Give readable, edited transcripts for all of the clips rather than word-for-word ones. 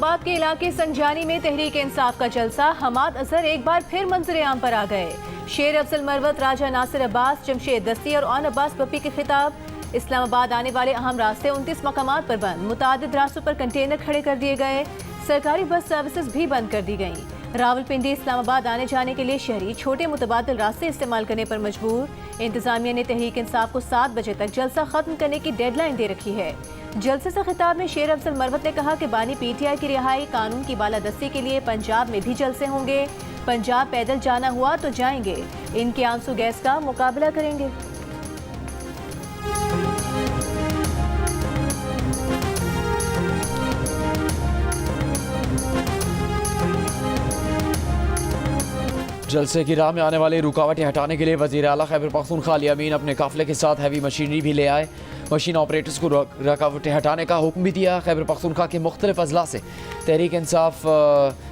इस्लामाबाद के इलाके संजानी में तहरीक इंसाफ का जलसा। हमाद अजहर एक बार फिर मंजर आम पर आ गए। शेर अफजल मरवत, राजा नासिर अब्बास, जमशेद दस्ती और ऑन अब्बास पप्पी के खिताब। इस्लामाबाद आने वाले अहम रास्ते 29 मकामात पर बंद। मुतादिद रास्तों पर कंटेनर खड़े कर दिए गए। सरकारी बस सर्विसेज भी बंद कर दी गई। रावलपिंडी इस्लामाबाद आने जाने के लिए शहरी छोटे मुतबादिल रास्ते इस्तेमाल करने पर मजबूर। इंतजामिया ने तहरीक इंसाफ को 7 बजे तक जलसा खत्म करने की डेडलाइन दे रखी है। जलसे से खिताब में शेर अफजल मरवत ने कहा कि बानी पीटीआई की रिहाई, कानून की बालादस्ती के लिए पंजाब में भी जलसे होंगे। पंजाब पैदल जाना हुआ तो जाएंगे, इनके आंसू गैस का मुकाबला करेंगे। जलसे की राह में आने वाली रुकावटें हटाने के लिए वज़ीर आला खैबर पख्तूनख्वा अली अमीन अपने काफिले के साथ हैवी मशीनरी भी ले आए। मशीन ऑपरेटर्स को रुकावटें हटाने का हुक्म भी दिया। खैबर पख्तूनख्वा के मुख्तलिफ अजला से तहरीक इंसाफ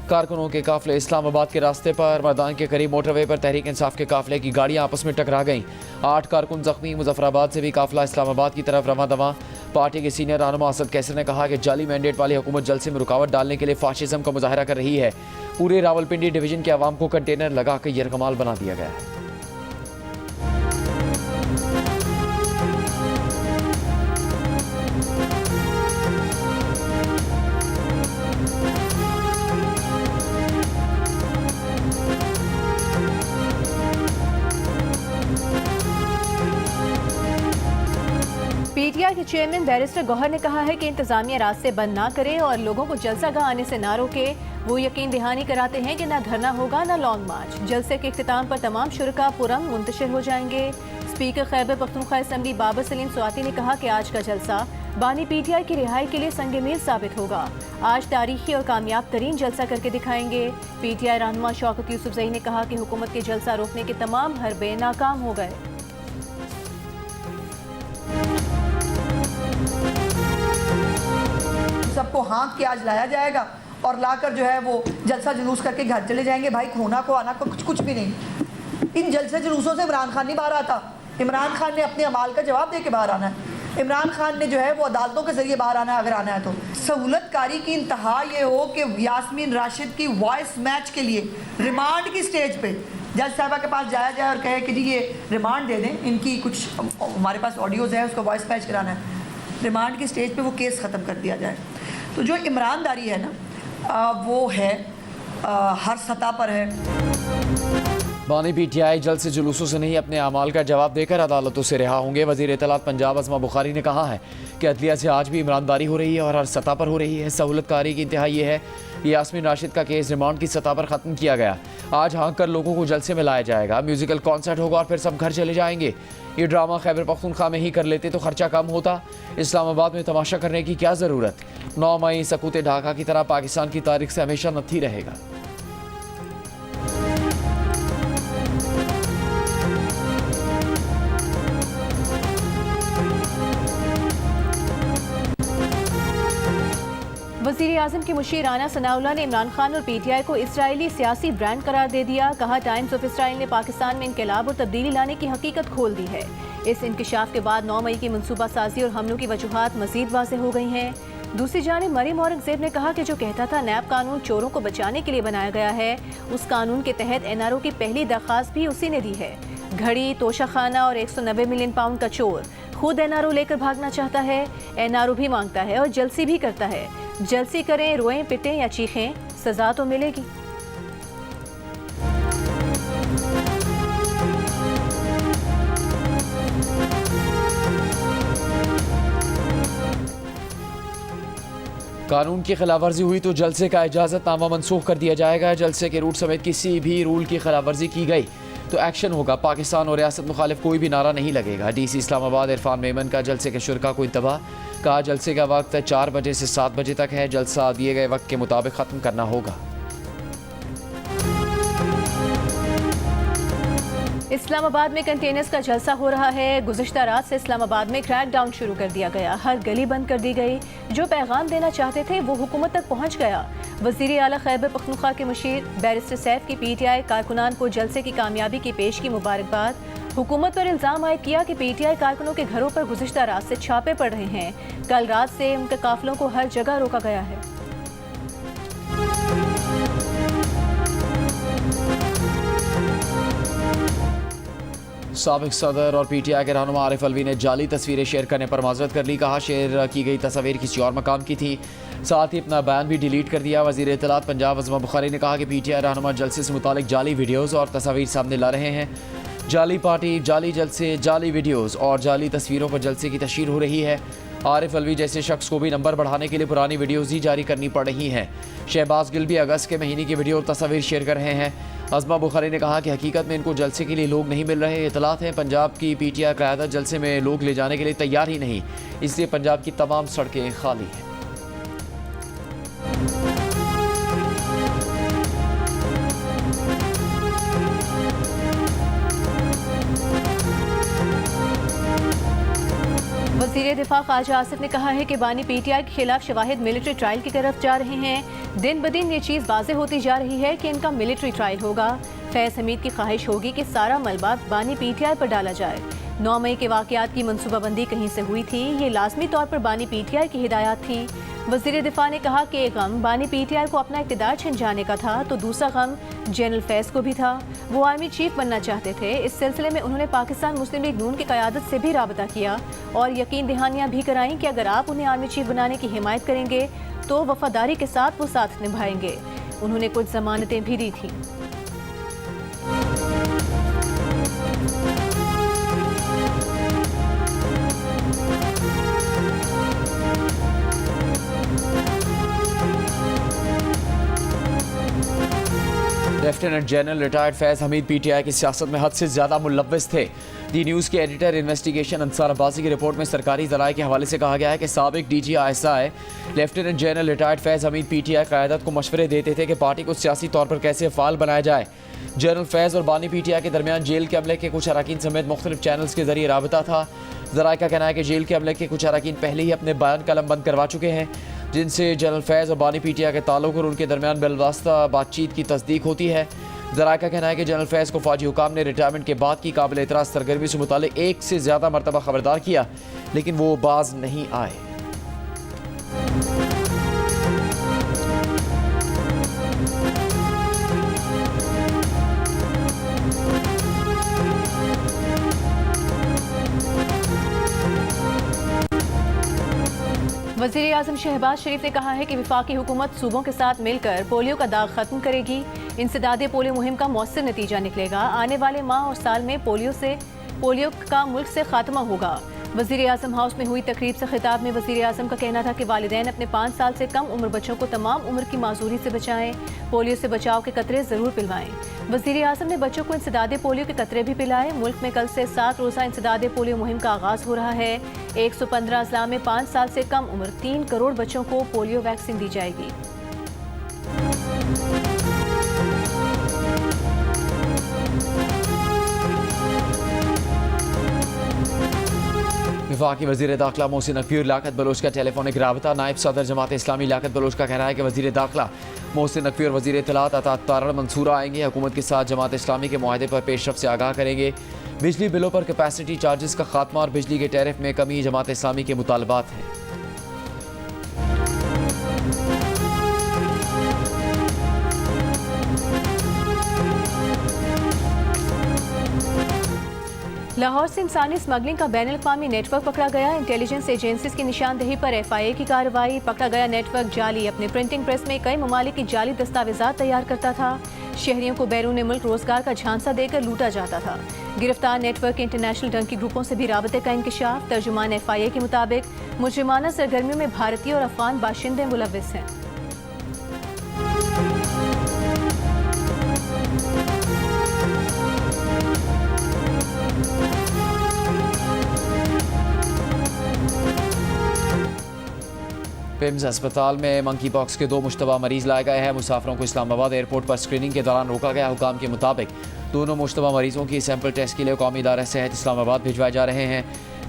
कारकुनों के काफिले इस्लामाबाद के रास्ते पर मैदान के करीब मोटरवे पर तहरीक इंसाफ के काफिले की गाड़ियाँ आपस में टकरा गईं। 8 कारकुन जख्मी। मुजफ्फराबाद से भी काफिला इस्लामाबाद की तरफ रवां दवा। पार्टी के सीनियर रहनुमा असद कैसर ने कहा कि जाली मैंडेट वाली हुकूमत जलसे में रुकावट डालने के लिए फाशिज्म का मुजाहरा कर रही है। पूरे रावलपिंडी डिवीजन के अवाम को कंटेनर लगा कर यरगमाल बना दिया गया है। पीटीआई के चेयरमैन बैरिस्टर गौहर ने कहा है कि इंतजामिया रास्ते बंद ना करे और लोगों को जलसागाह आने से ना रोके। वो यकीन दहानी कराते हैं कि ना धरना होगा ना लॉन्ग मार्च। जलसे के इख्तिताम पर तमाम शुरका पुरंग मुंतशिर हो जाएंगे। स्पीकर खैबर पख्तूनख्वा असम्बली बाबर सलीम स्वाति ने कहा कि आज का जलसा बानी पीटीआई की रिहाई के लिए संग मील साबित होगा। आज तारीखी और कामयाब तरीन जलसा करके दिखाएंगे। पीटीआई रहनुमा शौकत यूसुफजई ने कहा कि हुकूमत के जलसा रोकने के तमाम हरबे नाकाम हो गए। सबको हाँक के आज लाया जाएगा और लाकर जो है वो जलसा जुलूस करके घर चले जाएंगे। भाई खोना को आना को कुछ भी नहीं। इन जलसे जुलूसों से इमरान खान नहीं बाहर आता। इमरान खान ने अपने अमाल का जवाब दे के बाहर आना है। इमरान खान ने जो है वो अदालतों के जरिए बाहर आना है अगर आना है तो। सहूलतकारी की इंतहा ये हो कि यास्मीन राशिद की वॉइस मैच के लिए रिमांड की स्टेज पे जज साहबा के पास जाया जाए और कहे कि जी ये रिमांड दे दें, इनकी कुछ हमारे पास ऑडियोज़ है, उसको वॉइस मैच कराना है। रिमांड की स्टेज पे वो केस ख़त्म कर दिया जाए। तो जो ईमानदारी है ना वो है हर सतह पर है। बानी पीटीआई जल्द से जुलूसों से नहीं अपने अमाल का जवाब देकर अदालतों से रिहा होंगे। वज़ीर इत्तलात पंजाब अज़मा बुखारी ने कहा है कि अदलिया से आज भी ईमानदारी हो रही है और हर सतह पर हो रही है। सहूलतकारी की इंतहा ये है कि यास्मीन राशिद का केस रिमांड की सतह पर ख़त्म किया गया। आज हाँक कर लोगों को जलसे में लाया जाएगा। म्यूजिकल कॉन्सर्ट होगा और फिर सब घर चले जाएंगे। ये ड्रामा खैबर पख्तूनख्वा में ही कर लेते तो खर्चा कम होता। इस्लामाबाद में तमाशा करने की क्या ज़रूरत। 9 मई सकूत ढाका की तरह पाकिस्तान की तारीख से हमेशा नथी रहेगा। वज़ीर आज़म की मुशीर राना सनाउल्लाह ने इमरान खान और पीटीआई को इसराइली सियासी ब्रांड करार दे दिया। कहा टाइम्स ऑफ इसराइल ने पाकिस्तान में इनकलाब और तब्दीली लाने की हकीकत खोल दी है। इस इंकशाफ के बाद 9 मई की मनसूबा साजी और हमलों की वजूहात मजीद वाज़ेह हो गई हैं। दूसरी जानिब मरीम औरंगज़ेब ने कहा कि जो कहता था नैब कानून चोरों को बचाने के लिए बनाया गया है, उस कानून के तहत एनआरओ की पहली दरख्वास्त भी उसी ने दी है। घड़ी, तोशाखाना और 190 मिलियन पाउंड का चोर खुद एनआरओ लेकर भागना चाहता है। एनआरओ भी मांगता है और जलसी भी करता है। जलसी करें, रोएं, पिटें या चीखें, सजा तो मिलेगी। कानून की खिलाफ वर्जी हुई तो जलसे का इजाज़तनामा मनसूख कर दिया जाएगा। जलसे के रूट समेत किसी भी रूल की खिलाफ वर्जी की गई तो एक्शन होगा। पाकिस्तान और रियासत मुखालिफ कोई भी नारा नहीं लगेगा। डीसी इस्लामाबाद इरफान मेमन का जलसे के शुरका को इंतबाह। कहा जलसे का वक्त 4 बजे से 7 बजे तक है। जलसा दिए गए वक्त के मुताबिक ख़त्म करना होगा। इस्लामाबाद में कंटेनर्स का जलसा हो रहा है। गुज़िश्ता रात से इस्लामाबाद में क्रैकडाउन शुरू कर दिया गया। हर गली बंद कर दी गई। जो पैगाम देना चाहते थे वो हुकूमत तक पहुँच गया। वज़ीर आला खैबर पख्तूनख्वा के मुशीर बैरिस्टर सैफ की पीटीआई कारकुनान को जलसे की कामयाबी की पेश की मुबारकबाद। हुकूमत पर इल्ज़ाम आयद किया कि पीटीआई कारकुनों के घरों पर गुज़िश्ता रात से छापे पड़ रहे हैं। कल रात से उनके काफिलों को हर जगह रोका गया है। साबिक सदर और PTI के रहनुमा आरिफ अलवी ने जाली तस्वीरें शेयर करने पर माजरत कर ली। कहा शेयर की गई तस्वीर किसी और मकाम की थी, साथ ही अपना बयान भी डिलीट कर दिया। वज़ीर इत्तलात पंजाब अज़मा बुखारी ने कहा कि PTI रहनुमा जलसे से मुतालिक जाली वीडियोज़ और तस्वीर सामने ला रहे हैं। जाली पार्टी, जाली जलसे, जाली वीडियोज़ और जाली तस्वीरों पर जलसे की तशहीर हो रही है। आरिफ अलवी जैसे शख्स को भी नंबर बढ़ाने के लिए पुरानी वीडियोज़ ही जारी करनी पड़ रही हैं। शहबाज गिल भी अगस्त के महीने की वीडियो और तस्वीर शेयर कर रहे हैं। अज़मा बुखारी ने कहा कि हकीकत में इनको जलसे के लिए लोग नहीं मिल रहे। इतलात है पंजाब की PTI क़यादत जलसे में लोग ले जाने के लिए तैयार ही नहीं, इसलिए पंजाब की तमाम सड़कें खाली हैं। वज़ीर दिफा ख्वाजा आसिफ ने कहा है कि बानी PTI के खिलाफ शवाहिद मिलिट्री ट्रायल की तरफ जा रहे हैं। दिन ब दिन ये चीज़ वाज़ेह होती जा रही है कि इनका मिलिट्री ट्रायल होगा। फैज़ हमीद की ख्वाहिश होगी कि सारा मलबा बानी PTI पर डाला जाए। 9 मई के वाक़यात की मनसूबाबंदी कहीं से हुई थी, ये लाजमी तौर पर बानी PTI की हिदायत थी। वज़ीर दिफा ने कहा कि एक गम बानी PTI को अपना इक़्तिदार छिन जाने का था, तो दूसरा गम जनरल फैज़ को भी था। वो आर्मी चीफ बनना चाहते थे। इस सिलसिले में उन्होंने पाकिस्तान मुस्लिम लीग नून की क़यादत से भी राबता किया और यकीन दहानियाँ भी कराईं कि अगर आप उन्हें आर्मी चीफ बनाने की हिमायत करेंगे तो वफादारी के साथ वो साथ निभाएंगे। उन्होंने कुछ ज़मानतें भी दी थीं। Lieutenant general retired Faiz Hameed PTI की सियासत में हद से ज़्यादा मुलव्वस थे। दी न्यूज़ के एडिटर इन्वेस्टिगेशन अंसार अब्बासी की रिपोर्ट में सरकारी ज़राए के हवाले से कहा गया है कि साबिक DG ISI lieutenant general retired Faiz Hameed PTI क़यादत को मशवरे देते थे कि पार्टी को सियासी तौर पर कैसे फ़ाल बनाया जाए। जनरल फैज़ और बानी PTI के दरमियान जेल के अमले के कुछ अरकान समेत मुख्तलिफ चैनल्स के जरिए राबता था। ज़राए का कहना है कि जेल के अमले के कुछ अरकान पहले ही अपने बयान कलम बंद करवा चुके हैं, जिनसे जनरल फैज़ और बानी PTI के ताल्लुक और उनके दरमियान बिलवास्ता बातचीत की तस्दीक होती है। ज़राए का कहना है कि जनरल फैज़ को फ़ौजी हुकाम ने रिटायरमेंट के बाद की काबिल एतराज़ सरगर्मी से मुतालिक 1 से ज़्यादा मरतबा खबरदार किया, लेकिन वो बाज नहीं आए। वज़ीर आज़म शहबाज शरीफ ने कहा है कि वफाकी हुकूमत सूबों के साथ मिलकर पोलियो का दाग खत्म करेगी। इंसदादे पोलियो मुहिम का मौसर नतीजा निकलेगा। आने वाले माह और साल में पोलियो का मुल्क से खात्मा होगा। वज़ीर आज़म हाउस में हुई तकरीब से खिताब में वज़ीर आज़म का कहना था कि वालिदैन अपने 5 साल से कम उम्र बच्चों को तमाम उम्र की माजूरी से बचाएं, पोलियो से बचाव के कतरे ज़रूर पिलवाएं। वज़ीर आज़म ने बच्चों को इंसदादे पोलियो के कतरे भी पिलाए। मुल्क में कल से 7 रोज़ा इंसदादे पोलियो मुहिम का आगाज़ हो रहा है। 115 अज़ला में 5 साल से कम उम्र 3 करोड़ बच्चों को पोलियो वैक्सीन दी जाएगी। वफाकी वज़ीर दाखिला मोहसिन नकवी और लियाकत बलोच का टेलीफोनिक राबता। नायब सदर जमात इस्लामी लियाकत बलोच का कहना है कि वज़ीर दाखिला मोहसिन नकवी और वज़ीर इत्तलात अता तारण मंसूरा आएंगे। हुकूमत के साथ जमात इस्लामी के मुआहदे पर पेशरफ से आगाह करेंगे। बिजली बिलों पर कैपेसिटी चार्जेस का खात्मा और बिजली के टैरिफ में कमी जमात इस्लामी के मुतालबात हैं। लाहौर से इंसानी स्मगलिंग का बैनुल-अक़वामी नेटवर्क पकड़ा गया। इंटेलिजेंस एजेंसीज की निशानदेही पर FIA की कार्रवाई। पकड़ा गया नेटवर्क जाली अपने प्रिंटिंग प्रेस में कई ममालिक की जाली दस्तावेजात तैयार करता था। शहरियों को बैरून मुल्क रोजगार का झांसा देकर लूटा जाता था। गिरफ्तार नेटवर्क के इंटरनेशनल डंकी ग्रुपों से भी राबते का इंकशाफ। तर्जुमान FIA के मुताबिक मुजरिमाना सरगर्मियों में भारतीय और अफगान बाशिंदे मुलव्विस हैं। पिम्स अस्पताल में मंकी पॉक्स के 2 मुश्तबा मरीज लाए गए हैं। मुसाफरों को इस्लामाबाद एयरपोर्ट पर स्क्रीनिंग के दौरान रोका गया। हुकाम के मुताबिक दोनों मुश्तबा मरीजों की सैंपल टेस्ट के लिए कौमी इदारा सेहत इस्लामाबाद भिजवाए जा रहे हैं।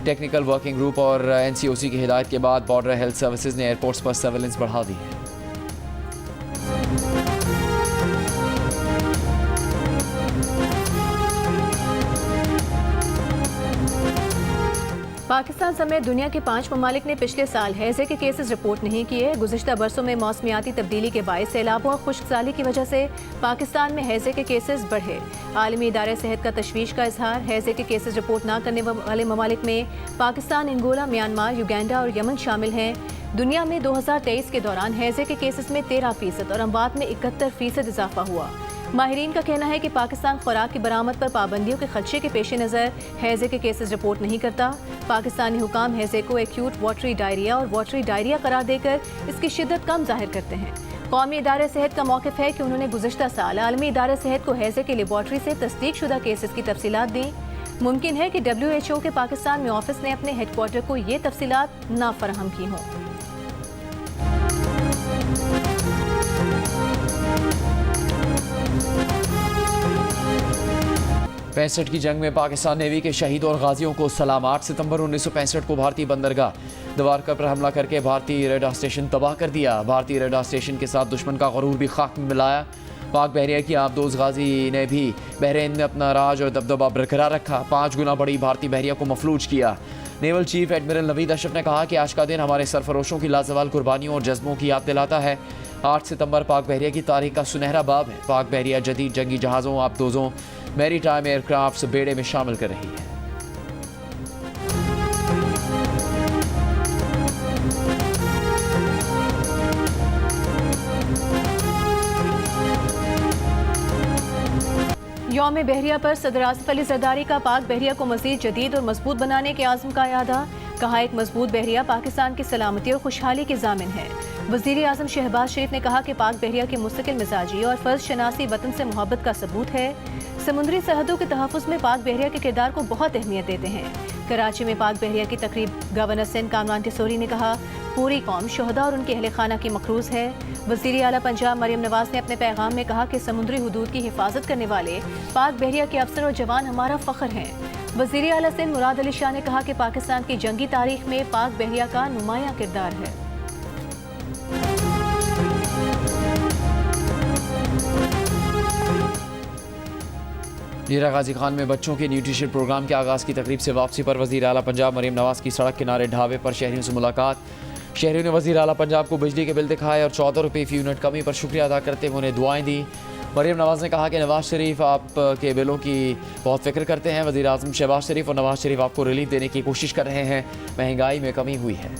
टेक्निकल वर्किंग ग्रुप और NCOC की हिदायत के बाद बॉर्डर हेल्थ सर्विसेज ने एयरपोर्ट्स पर सर्वेलेंस बढ़ा दी है। पाकिस्तान समेत दुनिया के 5 ममालिक ने पिछले साल हैजे के केसेस रिपोर्ट नहीं किए। गुज़िश्ता बरसों में मौसमियाती तब्दीली के बायस सैलाबों और खुश्कसाली की वजह से पाकिस्तान में हैजे के केसेस बढ़े। आलमी इदारे सेहत का तशवीश का इजहार। हैजे के केसेस रिपोर्ट न करने वाले ममालिक में पाकिस्तान, अंगोला, म्यांमार, युगांडा और यमन शामिल हैं। दुनिया में 2023 के दौरान हैजे के केसेस में 13% और अमवात में 71% इजाफा हुआ। माहिरीन का कहना है कि पाकिस्तान खुराक की बरामद पर पाबंदियों के खदशे के पेश नज़र हैजे के केसेस रिपोर्ट नहीं करता। पाकिस्तानी हुकाम हैजे को एक्यूट वाटरी डायरिया और वाटरी डायरिया करार देकर इसकी शिद्दत कम जाहिर करते हैं। कौमी इदारे सेहत का मौक़िफ़ है कि उन्होंने गुज़िश्ता साल आलमी इदारे सेहत को हैजे के लेबॉर्ट्री से तस्दीक शुदा केसेस की तफसीलात दी। मुमकिन है कि WHO के पाकिस्तान में ऑफिस ने अपने हेडक्वार्टर को ये तफसीलात ना फराहम की हों। 65 की जंग में पाकिस्तान नेवी के शहीद और गाजियों को सलाम। 8 सितंबर 1965 को भारतीय बंदरगाह दवारका पर हमला करके भारतीय रेडार स्टेशन तबाह कर दिया। भारतीय रेडार स्टेशन के साथ दुश्मन का गरूर भी खाक में मिलाया। पाक बहरिया की आबदोज गाजी ने भी बहरीन में अपना राज और दबदबा बरकरार रखा। 5 गुना बड़ी भारतीय बहरिया को मफलूज किया। Naval chief admiral Naveed Ashraf ने कहा कि आज का दिन हमारे सरफरोशों की लाजवाल कुर्बानियों और जज्बों की याद दिलाता है। 8 सितंबर पाक बहरिया की तारीख का सुनहरा बाब है। पाक बहरिया जदीद जंगी जहाज़ों, आबदोज़ों, मैरी टाइम एयरक्राफ्ट बेड़े में शामिल कर रही है। यौम बहरिया पर सदर आसिफ अली जरदारी का पाक बहरिया को मज़ीद जदीद और मजबूत बनाने के आज़म का यादा। कहा, एक मजबूत बहरिया पाकिस्तान की सलामती और खुशहाली की ज़ामिन है। वज़ीर आज़म शहबाज शरीफ ने कहा कि पाक बहरिया की मुस्तकिल मिजाजी और फ़र्ज शनासी वतन से मोहब्बत का सबूत है। समुद्री सरहदों के तहफ़्फ़ुज़ में पाक बहरिया के किरदार को बहुत अहमियत देते हैं। कराची में पाक बहरिया की तकरीब गवर्नर सिंध कामरान टिसोरी ने कहा, पूरी कौम शोहदा और उनके अहले खाना की मखरूज है। वज़ीर आला पंजाब मरियम नवाज ने अपने पैगाम में कहा कि समुद्री हुदूद की हिफाजत करने वाले पाक बहरिया के अफसर और जवान हमारा फ़ख्र हैं। वज़ीर आला सिंध मुराद अली शाह ने कहा कि पाकिस्तान की जंगी तारीख में पाक बहरिया का नुमायां किरदार है। नीरा गाजी खान में बच्चों के न्यूट्रिशन प्रोग्राम के आगाज़ की तकरीब से वापसी पर वज़ीर आला पंजाब मरियम नवाज की सड़क किनारे ढाबे पर शहरियों से मुलाकात। शहरियों ने वज़ीर आला पंजाब को बिजली के बिल दिखाए और 14 रुपये फ़ी यूनिट कमी पर शुक्रिया अदा करते हुए उन्हें दुआएं दी। मरियम नवाज ने कहा कि नवाज शरीफ आपके बिलों की बहुत फिक्र करते हैं। वज़ीर आज़म शहबाज शरीफ और नवाज शरीफ आपको रिलीफ देने की कोशिश कर रहे हैं। महंगाई में कमी हुई है।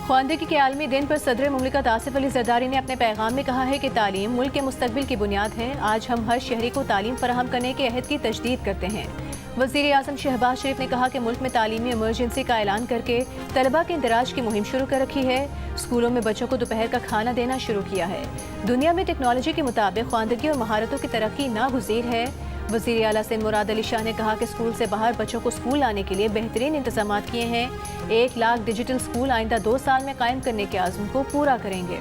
ख्वानदगी के आलमी दिन पर सदर मुमलिकत आसिफ अली जरदारी ने अपने पैगाम में कहा है कि तालीम मुल्क के मुस्तकबिल की बुनियाद है। आज हम हर शहरी को तालीम फराहम करने के अहद की तजदीद करते हैं। वज़ीर आज़म शहबाज शरीफ ने कहा कि मुल्क में तालीमी इमरजेंसी का ऐलान करके तलबा के इंदराज की मुहिम शुरू कर रखी है। स्कूलों में बच्चों को दोपहर का खाना देना शुरू किया है। दुनिया में टेक्नोलॉजी के मुताबिक ख्वानदगी और महारतों की तरक्की नागुज़ीर है। वज़ीर आला सिंध मुराद अली शाह ने कहा कि स्कूल से बाहर बच्चों को स्कूल लाने के लिए बेहतरीन इंतजाम किए हैं। 1 लाख डिजिटल स्कूल आइंदा 2 साल में कायम करने के आज़म को पूरा करेंगे।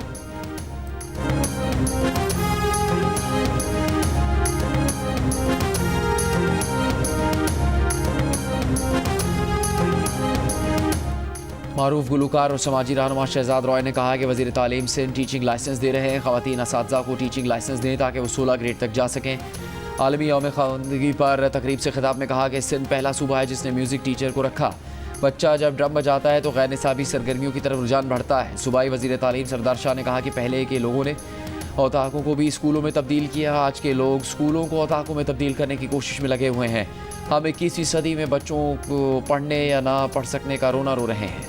मारूफ गुलकार और समाजी रहनुमा शहजाद रॉय ने कहा कि वज़ीर तालीम सिंध टीचिंग लाइसेंस दे रहे हैं। ख़वातीन असातिज़ा को टीचिंग लाइसेंस दें ताकि वो 16 ग्रेड तक जा सकें। आलमी यौम ख़वानदगी पर तकरीब से खिताब में कहा कि सिंध पहला सूबा है जिसने म्यूज़िक टीचर को रखा। बच्चा जब ड्रम बजाता है तो गैर निसाबी सरगर्मियों की तरफ रुझान बढ़ता है। सूबाई वज़ीर तालीम सरदार शाह ने कहा कि पहले के लोगों ने औताकों को भी स्कूलों में तब्दील किया। आज के लोग स्कूलों को औताकों में तब्दील करने की कोशिश में लगे हुए हैं। हम 21वीं सदी में बच्चों को पढ़ने या ना पढ़ सकने का रोना रो रहे हैं।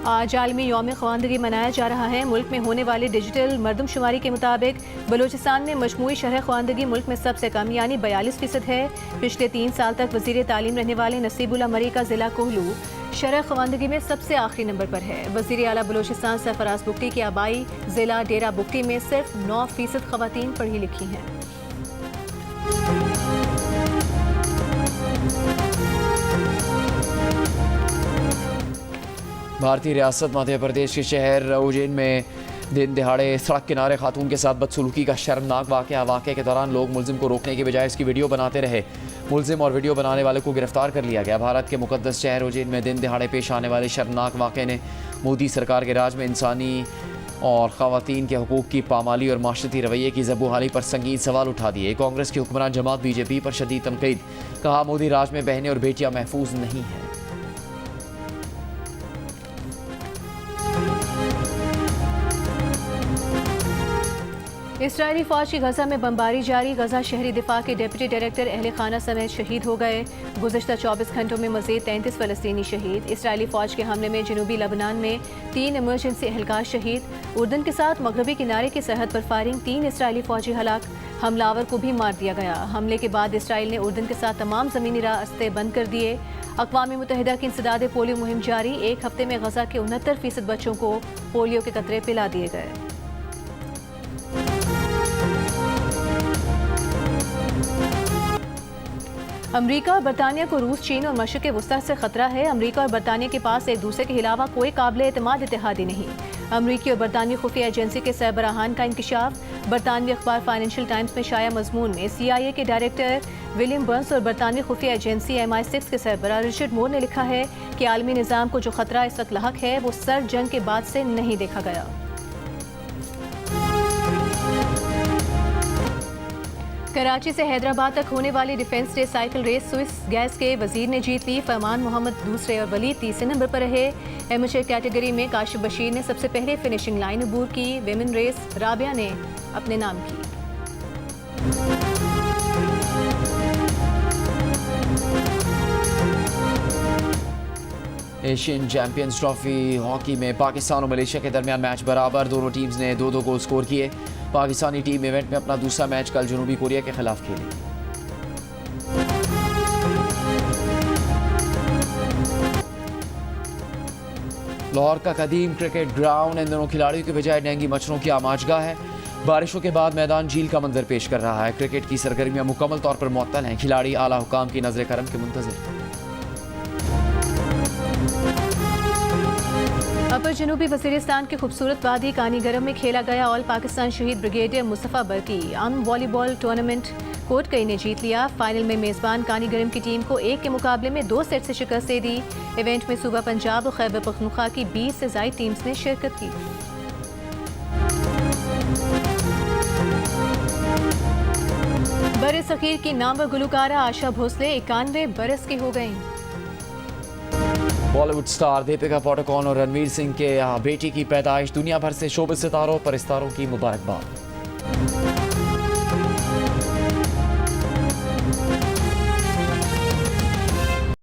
आज आलमी यौम ख़वानदगी मनाया जा रहा है। मुल्क में होने वाली डिजिटल मरदमशुमारी के मुताबिक बलूचिस्तान में मजमूई शरह ख़वानदगी मुल्क में सबसे कम यानी 42% है। पिछले 3 साल तक वज़ीर तालीम रहने वाले नसीबुल्ला मरी का ज़िला कोहलू शरह ख़वानदगी में सबसे आखिरी नंबर पर है। वज़ीर आला बलूचिस्तान सरफराज बुगटी की आबाई ज़िला डेरा बुगटी में सिर्फ 9% ख़वातीन पढ़ी लिखी हैं। भारतीय रियासत मध्य प्रदेश के शहर उज्जैन में दिन दिहाड़े सड़क किनारे खातून के साथ बदसलूकी का शर्मनाक वाक़े के दौरान लोग मुलजिम को रोकने के बजाय इसकी वीडियो बनाते रहे। मुलजिम और वीडियो बनाने वाले को गिरफ्तार कर लिया गया। भारत के मुकद्दस शहर उज्जैन में दिन दिहाड़े पेश आने वाले शर्मनाक वाक़े ने मोदी सरकार के राज में इंसानी और ख़वातीन के हकूक़ की पामाली और माशरती रवैये की ज़बूहाली पर संगीन सवाल उठा दिए। कांग्रेस की हुक्मरान जमात बीजेपी पर शदीद तनकीद, कहा मोदी राज में बहनें और बेटियाँ महफूज नहीं हैं। इस्राएली फौज की गजा में बमबारी जारी, गजा शहरी दिफा के डिप्टी डायरेक्टर अहले खाना समेत शहीद हो गए। गुज़िश्ता 24 घंटों में मज़ीद 33 फ़लस्तीनी शहीद। इस्राएली फौज के हमले में जनूबी लबनान में 3 इमरजेंसी एहलकार शहीद। उर्दन के साथ मगरबी किनारे की सरहद पर फायरिंग, 3 इस्राएली फौजी हलाक, हमलावर को भी मार दिया गया। हमले के बाद इसराइल ने उर्दन के साथ तमाम ज़मीनी रास्ते बंद कर दिए। अक़वाम मुत्तहिदा की इंसदाद पोलियो मुहिम जारी, 1 हफ्ते में गजा के 69% बच्चों को पोलियो के कतरे पिला दिए गए। अमरीका और बरतानिया को रूस, चीन और मशरिक़ वस्ता से खतरा है। अमरीका और बरतानिया के पास एक दूसरे के अलावा कोई काबिल एतमाद इत्तेहादी नहीं। अमरीकी और बरतानवी खुफिया एजेंसी के सरबराहान का इंकशाफ। बरतानवी अखबार फाइनेंशियल टाइम्स में शाया मजमून में CIA के डायरेक्टर विलियम बर्न्स और बरतानवी खुफिया एजेंसी MI6 के सरबराह रिचर्ड मोर ने लिखा है कि आलमी निज़ाम को जो खतरा इस वक्त लाहक है वो सर्द जंग के बाद से नहीं देखा गया। कराची से हैदराबाद तक होने वाली डिफेंस डे साइकिल रेस स्विस गैस के वजीर ने जीत ली। फरमान मोहम्मद दूसरे और वलीद तीसरे नंबर पर रहे। एमेचर कैटेगरी में काशिफ बशीर ने सबसे पहले फिनिशिंग लाइन अबूर की। विमेन रेस राबिया ने अपने नाम की। एशियन चैंपियंस ट्रॉफी हॉकी में पाकिस्तान और मलेशिया के दरमियान मैच बराबर, दोनों टीम्स ने 2-2 गोल स्कोर किए। पाकिस्तानी टीम इवेंट में अपना दूसरा मैच कल जनूबी कोरिया के खिलाफ खेली। लाहौर का कदीम क्रिकेट ग्राउंड इन दोनों खिलाड़ियों के बजाय डेंगी मच्छरों की आमाजगाह है। बारिशों के बाद मैदान झील का मंजर पेश कर रहा है। क्रिकेट की सरगर्मियां मुकम्मल तौर पर मुअत्तल हैं। खिलाड़ी आला हुकाम की नजर करम के मुंतज़िर। अपर जनूबी वज़ीरिस्तान के खूबसूरत वादी कानीगरम में खेला गया ऑल पाकिस्तान शहीद ब्रिगेडियर मुस्तफ़ा बरकी आम वॉलीबॉल टूर्नामेंट कोट कई ने जीत लिया। फाइनल में मेज़बान कानीगरम की टीम को 1 के मुकाबले में 2 सेट से शिकस्त दे दी। इवेंट में सूबा पंजाब और खैबर पख्तूनख्वा की 20 से ज़ायद टीम्स ने शिरकत की। बरस अखीर की नामवर गुलकारा आशा भोसले 91 बरस की हो गईं। बॉलीवुड स्टार दीपिका पादुकोण और रणवीर सिंह के बेटी की पैदाइश, दुनिया भर से शोबिज़ सितारों पर सितारों की मुबारकबाद।